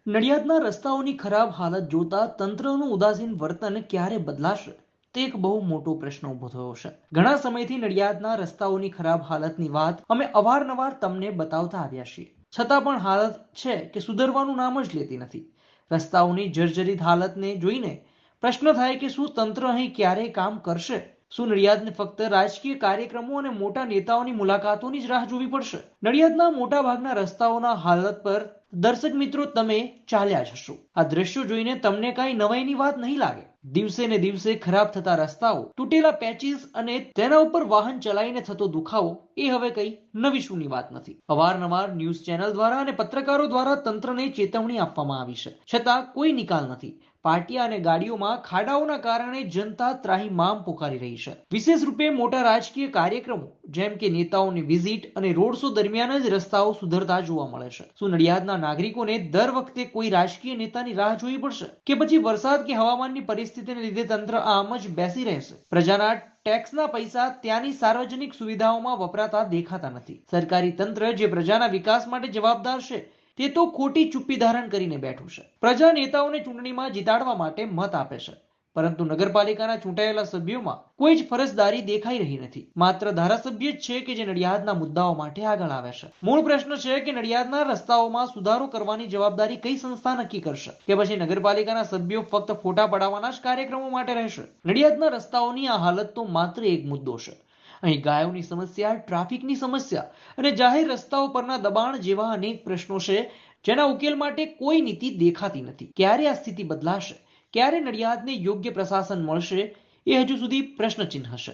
નડિયાદના રસ્તાઓની ખરાબ હાલત જોતા તંત્રનું ઉદાસીન વર્તન ક્યારે બદલાશે તે એક બહુ મોટો પ્રશ્ન ઊભો થયો છે. ઘણા સમયથી નડિયાદના રસ્તાઓની ખરાબ હાલતની વાત અમે અવારનવાર તમને બતાવતા આવ્યા છીએ. છતાં પણ હાલત છે કે સુધરવાનું નામ જ લેતી નથી. રસ્તાઓની જર્જરિત હાલતને જોઈને પ્રશ્ન થાય કે શું તંત્ર અહીં ક્યારેય કામ કરશે? શું નડિયાદને ફક્ત રાજકીય કાર્યક્રમો અને મોટા નેતાઓની મુલાકાતોની જ રાહ જોવી પડશે? નડિયાદના મોટા ભાગના રસ્તાઓના હાલત પર દર્શક મિત્રો તમે ચાલ્યા જ હશો. આ દ્રશ્યો જોઈને તમને કાંઈ નવાઈની વાત નહીં લાગે. દિવસે ને દિવસે ખરાબ થતા રસ્તાઓ, તૂટેલા પેચીસ અને તેના ઉપર વાહન ચલાવીને થતો દુખાવો એ હવે કઈ નવી શુંની વાત નથી. અવારનવાર ન્યૂઝ ચેનલ દ્વારા અને પત્રકારો દ્વારા તંત્રને ચેતવણી આપવામાં આવી છે, છતાં કોઈ નિકાલ નથી. પાટિયા અને ગાડીઓમાં ખાડાઓના કારણે જનતા ત્રાહિમામ પોકારી રહી છે. વિશેષ રૂપે મોટા રાજકીય કાર્યક્રમો જેમ કે નેતાઓની વિઝિટ અને રોડ શો દરમિયાન જ રસ્તાઓ સુધરતા જોવા મળે છે. શું નડિયાદના નાગરિકોને દર વખતે કોઈ રાજકીય નેતાની રાહ જોવી પડશે કે પછી વરસાદ કે હવામાનની પરિસ્થિતિને લીધે તંત્ર આમ જ બેસી રહેશે? પ્રજાના ટેક્સના પૈસા ત્યાંની સાર્વજનિક સુવિધાઓમાં વપરાતા દેખાતા નથી. સરકારી તંત્ર જે પ્રજાના વિકાસ માટે જવાબદાર છે તે તો ખોટી ચુપ્પી ધારણ કરીને બેઠું છે. પ્રજા નેતાઓને ચૂંટણીમાં જીતાડવા માટે મત આપે છે, પરંતુ નગરપાલિકાના ચૂંટાયેલા સભ્યોમાં કોઈ જ ફરજદારી દેખાઈ રહી નથી. માત્ર ધારાસભ્ય જ છે કે જે નડિયાદના મુદ્દાઓ માટે આગળ આવે છે. મૂળ પ્રશ્ન છે કે નડિયાદના રસ્તાઓમાં સુધારો કરવાની જવાબદારી કઈ સંસ્થા નક્કી કરશે, કે પછી નગરપાલિકાના સભ્યો ફક્ત ફોટા પડાવવાના જ કાર્યક્રમો માટે રહેશે? નડિયાદના રસ્તાઓની આ હાલત તો માત્ર એક મુદ્દો છે. અહીં ગાયોની સમસ્યા, ટ્રાફિકની સમસ્યા અને જાહેર રસ્તાઓ પરના દબાણ જેવા અનેક પ્રશ્નો છે જેના ઉકેલ માટે કોઈ નીતિ દેખાતી નથી. ક્યારે આ સ્થિતિ બદલાશે, ક્યારે નડિયાદને યોગ્ય પ્રશાસન મળશે, એ હજુ સુધી પ્રશ્નચિહ્ન છે.